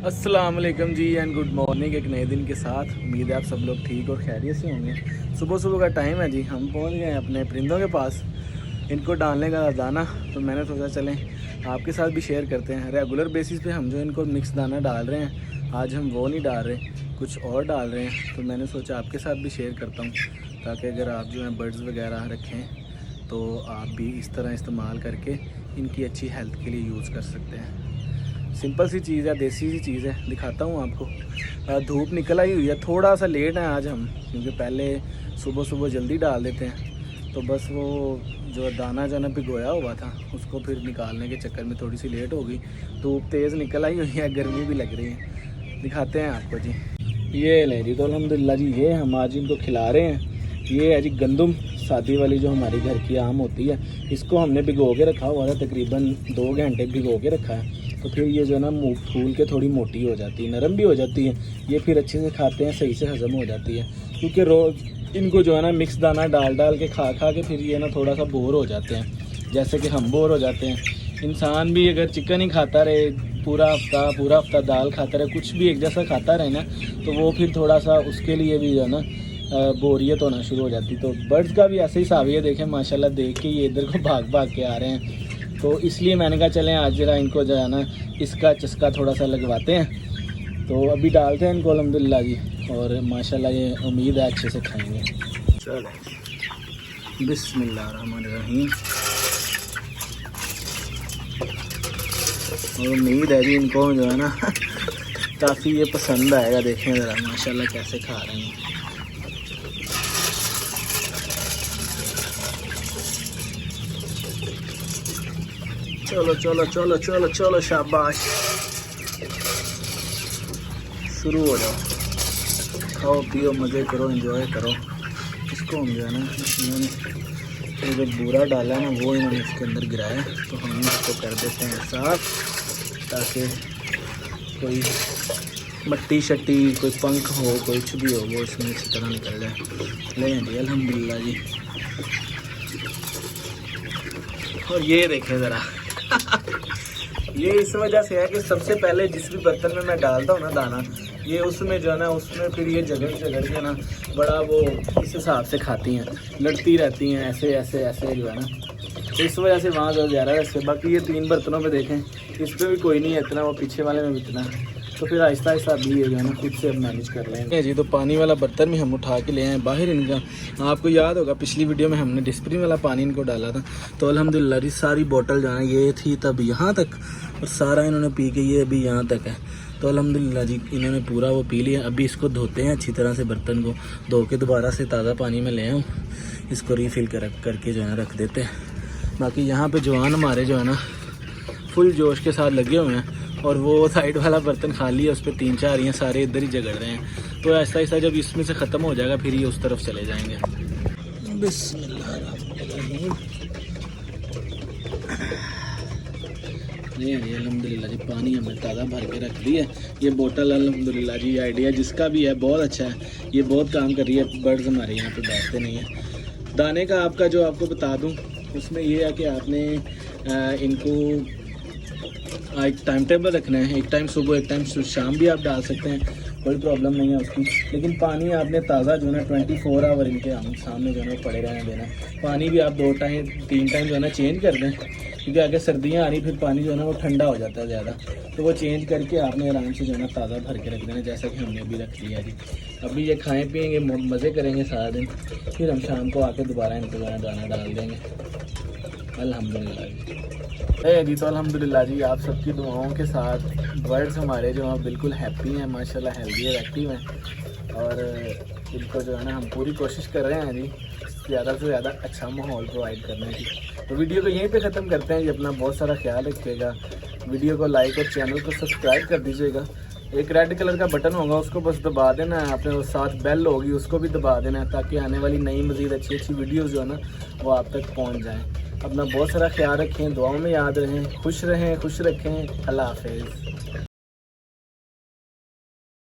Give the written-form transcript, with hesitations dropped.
अस्सलाम वालेकुम जी and good morning. एक नए दिन के साथ उम्मीद है आप सब लोग ठीक और खैरियत से होंगे। सुबह सुबह का टाइम है जी, हम पहुंच गए हैं अपने परिंदों के पास इनको डालने का दाना। तो मैंने सोचा चलें आपके साथ भी शेयर करते हैं। रेगुलर बेसिस पे हम जो इनको मिक्स दाना डाल रहे हैं, आज हम वो नहीं डाल रहे, कुछ और डाल रहे हैं। तो मैंने सोचा आपके साथ भी शेयर करता हूँ, ताकि अगर आप जो है बर्ड्स वगैरह रखें तो आप भी इस तरह इस्तेमाल करके इनकी अच्छी हेल्थ के लिए यूज़ कर सकते हैं। सिंपल सी चीज़ है, देसी सी चीज़ है, दिखाता हूँ आपको। धूप निकल आई हुई है, थोड़ा सा लेट है आज हम, क्योंकि पहले सुबह सुबह जल्दी डाल देते हैं। तो बस वो जो दाना जो ना भिगोया हुआ था उसको फिर निकालने के चक्कर में थोड़ी सी लेट हो गई। धूप तेज़ निकल आई हुई है, गर्मी भी लग रही है। दिखाते हैं आपको जी। ये ले जी, तो अल्हम्दुलिल्लाह जी ये हम आज इनको खिला रहे हैं। ये है जी गंदम सादी वाली, जो हमारी घर की आम होती है। इसको हमने भिगो के रखा हुआ था, तकरीबन 2 घंटे भिगो के रखा है। तो फिर ये जो है ना फूल के थोड़ी मोटी हो जाती है, नरम भी हो जाती है। ये फिर अच्छे से खाते हैं, सही से हज़म हो जाती है। क्योंकि रोज़ इनको जो है ना मिक्स दाना डाल डाल के खा खा के फिर ये ना थोड़ा सा बोर हो जाते हैं, जैसे कि हम बोर हो जाते हैं। इंसान भी अगर चिकन ही खाता रहे पूरा हफ्ता दाल खाता रहे, कुछ भी एक जैसा खाता रहे ना, तो वो फिर थोड़ा सा उसके लिए भी जो है ना बोरियत होना शुरू हो जाती। तो बर्ड्स का भी ऐसे ही हिसाब है। देखें माशाल्लाह, देख के ये इधर को भाग भाग के आ रहे हैं। तो इसलिए मैंने कहा चलें आज जरा इनको जो है ना इसका चस्का थोड़ा सा लगवाते हैं। तो अभी डालते हैं इनको अल्हम्दुलिल्लाह जी, और माशाल्लाह ये उम्मीद है अच्छे से खाएंगे। चलो बिस्मिल्लाहिर्रहमानिर्रहीम। और उम्मीद है जी इनको जो है ना काफ़ी ये पसंद आएगा। देखें ज़रा माशाल्लाह कैसे खा रहे हैं। चलो चलो चलो चलो चलो, शाबाश, शुरू हो जाओ, खाओ पियो मज़े करो, एंजॉय करो। इसको हम जो है ना इन्होंने जो बूरा डाला है ना वो इन्होंने इसके अंदर गिराया, तो हम इसको कर देते हैं साफ, ताकि कोई मट्टी शट्टी, कोई पंख हो, कुछ भी हो, वो इसमें इसी तरह निकल जाए। ले जी अल्हम्दुलिल्लाह जी। और ये देखें ज़रा ये इस वजह से है कि सबसे पहले जिस भी बर्तन में मैं डालता हूँ ना दाना, ये उसमें जो है ना उसमें फिर ये जगड़ के ना बड़ा वो इस हिसाब से खाती हैं, लड़ती रहती हैं ऐसे ऐसे ऐसे जो है ना। तो इस वजह से वहाँ जो ज़्यादा है। बाकी ये 3 बर्तनों पे देखें, इस पर भी कोई नहीं है इतना, वो पीछे वाले में भी इतना है। तो फिर आहिस्ता आहिस्ता भी ये जो है ना खुद से अब मैनेज कर लेंगे जी। तो पानी वाला बर्तन भी हम उठा के ले आए बाहर इनका। आपको याद होगा पिछली वीडियो में हमने डिस्प्रिन वाला पानी इनको डाला था। तो अल्हम्दुलिल्लाह ये सारी बोतल जो है ये थी तब यहाँ तक, और सारा इन्होंने पी के ये अभी यहाँ तक है। तो अल्हम्दुलिल्लाह जी इन्होंने पूरा वो पी लिया। अभी इसको धोते हैं अच्छी तरह से, बर्तन को धो के दोबारा से ताज़ा पानी में ले आऊँ, इसको रीफ़िल करके जो है रख देते हैं। बाकी यहाँ पे जवान हमारे जो है ना फुल जोश के साथ लगे हुए हैं, और वो साइड वाला बर्तन खाली है, उस पर 3-4 हैं, सारे इधर ही जगड़ रहे हैं। तो ऐसा ऐसा जब इसमें से ख़त्म हो जाएगा फिर ये उस तरफ चले जाएंगे। बिस्मिल्लाहिर्रहमानिर्रहीम। ये अल्हम्दुलिल्लाह जी पानी हमने ताज़ा भर के रख दी है। ये बोतल अल्हम्दुलिल्लाह जी आइडिया जिसका भी है बहुत अच्छा है, ये बहुत काम कर रही है। बर्ड्स हमारे यहाँ पे बैठते नहीं हैं। दाने का आपका जो आपको बता दूँ, उसमें ये है कि आपने इनको एक टाइम टेबल रखना है। एक टाइम सुबह, एक टाइम शाम भी आप डाल सकते हैं, कोई प्रॉब्लम नहीं है उसकी। लेकिन पानी आपने ताज़ा जो है ना 24 आवर इनके सामने जो है ना पड़े रहने देना। पानी भी आप 2 टाइम 3 टाइम जो है ना चेंज कर दें, क्योंकि आगे सर्दियाँ आ रही, फिर पानी जो है ना वो ठंडा हो जाता है ज़्यादा। तो वो चेंज करके आपने आराम से जो है ना ताज़ा भर के रख देना, जैसा कि हमने अभी रख लिया जी। अभी ये खाएँ पिएंगे, मज़े करेंगे सारा दिन, फिर हम शाम को आके दोबारा इनको जो है दाना डाल देंगे अल्हम्दुलिल्लाह जी। तो अल्हम्दुलिल्लाह जी आप सबकी दुआओं के साथ बर्ड्स हमारे जो हैं बिल्कुल हैप्पी हैं माशाल्लाह, हेल्दी और एक्टिव हैं। और इनको जो है ना हम पूरी कोशिश कर रहे हैं जी ज़्यादा से ज़्यादा अच्छा माहौल प्रोवाइड करने की। तो वीडियो को यहीं पे ख़त्म करते हैं जी। अपना बहुत सारा ख्याल रखिएगा, वीडियो को लाइक और चैनल को सब्सक्राइब कर दीजिएगा। एक रेड कलर का बटन होगा, उसको बस दबा देना है आपने, और साथ बेल होगी उसको भी दबा देना है, ताकि आने वाली नई मज़ीद अच्छी अच्छी वीडियोज़ जो है ना वो आप तक पहुँच जाएँ। अपना बहुत सारा ख्याल रखें, दुआओं में याद रहें, खुश रहें, खुश रखें। अल्लाह हाफ़िज़।